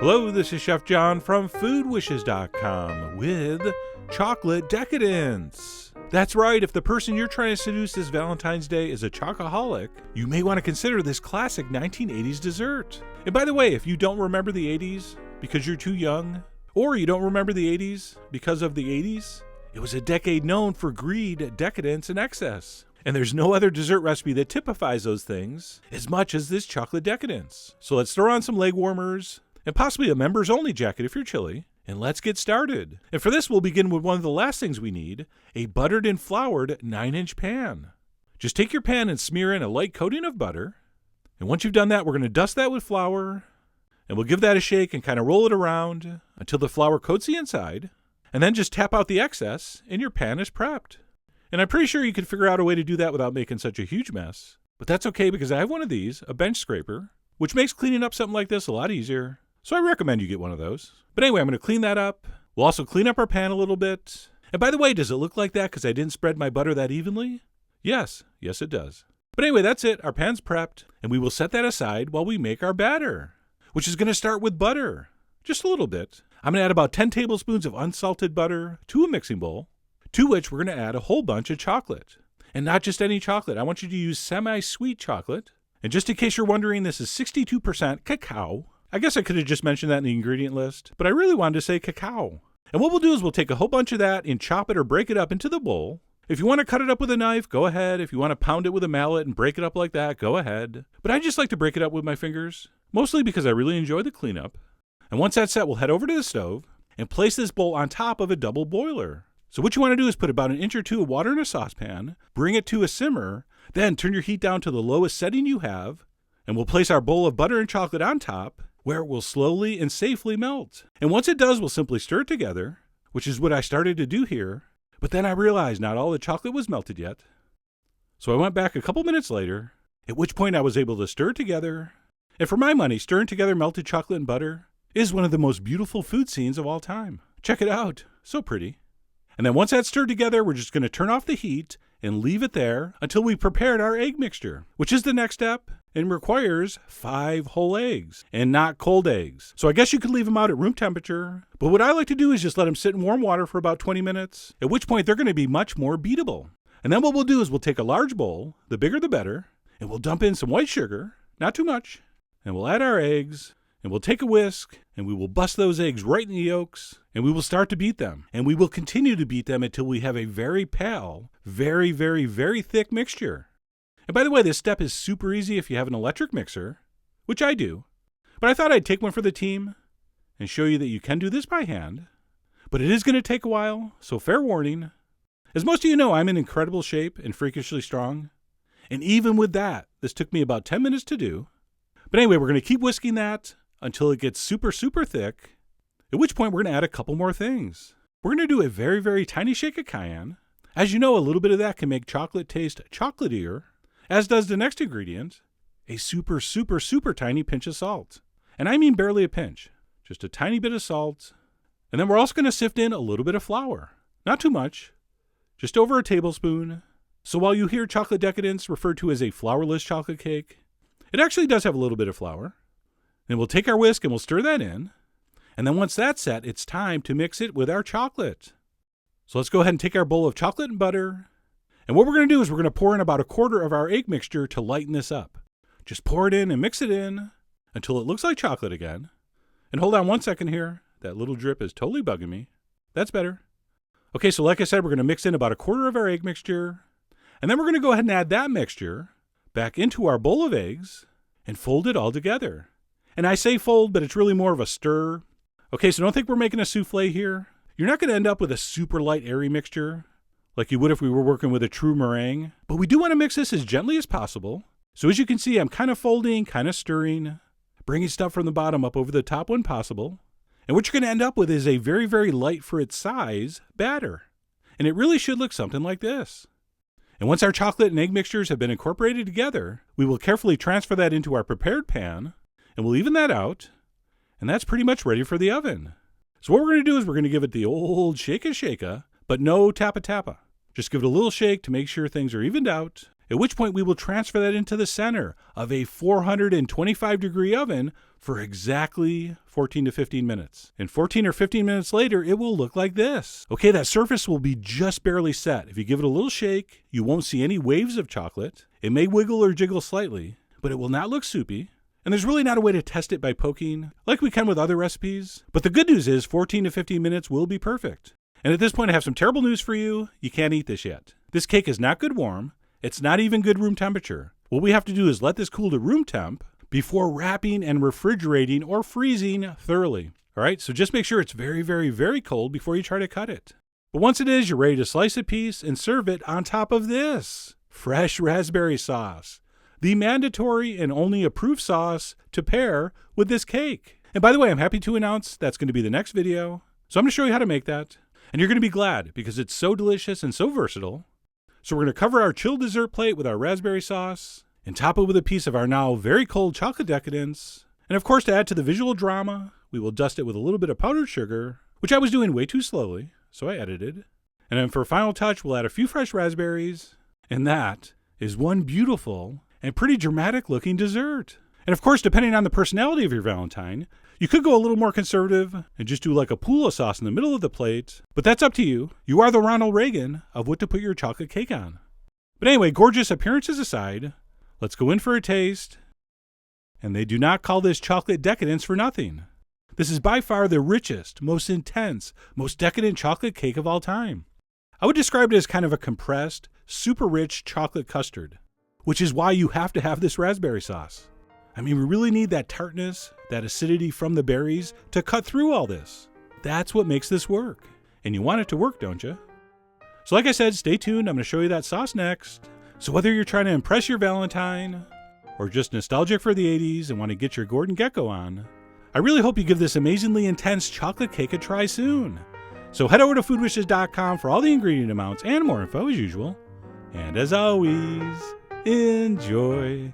Hello, this is Chef John from foodwishes.com with Chocolate Decadence. That's right, if the person you're trying to seduce this Valentine's Day is a chocoholic, you may want to consider this classic 1980s dessert. And by the way, if you don't remember the 80s because you're too young, or you don't remember the 80s because of the 80s, it was a decade known for greed, decadence, and excess. And there's no other dessert recipe that typifies those things as much as this chocolate decadence. So let's throw on some leg warmers, and possibly a members-only jacket if you're chilly, and let's get started. And for this, we'll begin with one of the last things we need, a buttered and floured 9-inch pan. Just take your pan and smear in a light coating of butter, and once you've done that, we're going to dust that with flour, and we'll give that a shake and kind of roll it around until the flour coats the inside, and then just tap out the excess, and your pan is prepped. And I'm pretty sure you could figure out a way to do that without making such a huge mess, but that's okay because I have one of these, a bench scraper, which makes cleaning up something like this a lot easier. So I recommend you get one of those. But anyway, I'm going to clean that up. We'll also clean up our pan a little bit. And by the way, does it look like that because I didn't spread my butter that evenly? Yes it does. But anyway, that's it. Our pan's prepped, and we will set that aside while we make our batter, which is going to start with butter. Just a little bit. I'm going to add about 10 tablespoons of unsalted butter to a mixing bowl, to which we're going to add a whole bunch of chocolate. And not just any chocolate. I want you to use semi-sweet chocolate. And just in case you're wondering, this is 62% cacao. I guess I could have just mentioned that in the ingredient list, but I really wanted to say cacao. And what we'll do is we'll take a whole bunch of that and chop it or break it up into the bowl. If you want to cut it up with a knife, go ahead. If you want to pound it with a mallet and break it up like that, go ahead. But I just like to break it up with my fingers, mostly because I really enjoy the cleanup. And once that's set, we'll head over to the stove and place this bowl on top of a double boiler. So what you want to do is put about 1 inch or 2 of water in a saucepan, bring it to a simmer, then turn your heat down to the lowest setting you have, and we'll place our bowl of butter and chocolate on top, where it will slowly and safely melt. And once it does, we'll simply stir it together, which is what I started to do here. But then I realized not all the chocolate was melted yet. So I went back a couple minutes later, at which point I was able to stir it together. And for my money, stirring together melted chocolate and butter is one of the most beautiful food scenes of all time. Check it out. So pretty. And then once that's stirred together, we're just going to turn off the heat and leave it there until we've prepared our egg mixture, which is the next step and requires 5 whole eggs and not cold eggs. So I guess you could leave them out at room temperature, but what I like to do is just let them sit in warm water for about 20 minutes, at which point they're going to be much more beatable. And then what we'll do is we'll take a large bowl, the bigger the better, and we'll dump in some white sugar, not too much, and we'll add our eggs, and we'll take a whisk, and we will bust those eggs right in the yolks, and we will start to beat them. And we will continue to beat them until we have a very pale, very, very, very thick mixture. And by the way, this step is super easy if you have an electric mixer, which I do. But I thought I'd take one for the team and show you that you can do this by hand. But it is going to take a while, so fair warning. As most of you know, I'm in incredible shape and freakishly strong. And even with that, this took me about 10 minutes to do. But anyway, we're going to keep whisking that until it gets super, super thick, at which point we're going to add a couple more things. We're going to do a very, very tiny shake of cayenne. As you know, a little bit of that can make chocolate taste chocolatier, as does the next ingredient, a super, super, super tiny pinch of salt. And I mean barely a pinch, just a tiny bit of salt. And then we're also going to sift in a little bit of flour. Not too much, just over a tablespoon. So while you hear chocolate decadence referred to as a flourless chocolate cake, it actually does have a little bit of flour. And we'll take our whisk and we'll stir that in. And then once that's set, it's time to mix it with our chocolate. So let's go ahead and take our bowl of chocolate and butter. And what we're going to do is we're going to pour in about 1/4 of our egg mixture to lighten this up. Just pour it in and mix it in until it looks like chocolate again. And hold on 1 second here. That little drip is totally bugging me. That's better. Okay, so like I said, we're going to mix in about 1/4 of our egg mixture. And then we're going to go ahead and add that mixture back into our bowl of eggs and fold it all together. And I say fold, but it's really more of a stir. Okay, so don't think we're making a souffle here. You're not going to end up with a super light, airy mixture like you would if we were working with a true meringue. But we do want to mix this as gently as possible. So as you can see, I'm kind of folding, kind of stirring, bringing stuff from the bottom up over the top when possible. And what you're going to end up with is a very, very light for its size batter. And it really should look something like this. And once our chocolate and egg mixtures have been incorporated together, we will carefully transfer that into our prepared pan, and we'll even that out, and that's pretty much ready for the oven. So what we're going to do is we're going to give it the old shake-a, but no tappa. Just give it a little shake to make sure things are evened out, at which point we will transfer that into the center of a 425-degree oven for exactly 14 to 15 minutes. And 14 or 15 minutes later, it will look like this. Okay, that surface will be just barely set. If you give it a little shake, you won't see any waves of chocolate. It may wiggle or jiggle slightly, but it will not look soupy. And there's really not a way to test it by poking, like we can with other recipes. But the good news is 14 to 15 minutes will be perfect. And at this point, I have some terrible news for you. You can't eat this yet. This cake is not good warm. It's not even good room temperature. What we have to do is let this cool to room temp before wrapping and refrigerating or freezing thoroughly. All right, so just make sure it's very, very, very cold before you try to cut it. But once it is, you're ready to slice a piece and serve it on top of this fresh raspberry sauce, the mandatory and only approved sauce to pair with this cake. And by the way, I'm happy to announce that's going to be the next video. So I'm going to show you how to make that. And you're going to be glad because it's so delicious and so versatile. So we're going to cover our chilled dessert plate with our raspberry sauce and top it with a piece of our now very cold chocolate decadence. And of course, to add to the visual drama, we will dust it with a little bit of powdered sugar, which I was doing way too slowly, so I edited. And then for a final touch, we'll add a few fresh raspberries. And that is one beautiful and pretty dramatic looking dessert. And of course, depending on the personality of your Valentine, you could go a little more conservative and just do like a pool of sauce in the middle of the plate, but that's up to you. You are the Ronald Reagan of what to put your chocolate cake on. But anyway, gorgeous appearances aside, let's go in for a taste. And they do not call this chocolate decadence for nothing. This is by far the richest, most intense, most decadent chocolate cake of all time. I would describe it as kind of a compressed, super rich chocolate custard, which is why you have to have this raspberry sauce. I mean, we really need that tartness, that acidity from the berries to cut through all this. That's what makes this work. And you want it to work, don't you? So like I said, stay tuned. I'm going to show you that sauce next. So whether you're trying to impress your Valentine or just nostalgic for the 80s and want to get your Gordon Gekko on, I really hope you give this amazingly intense chocolate cake a try soon. So head over to foodwishes.com for all the ingredient amounts and more info as usual. And as always, enjoy.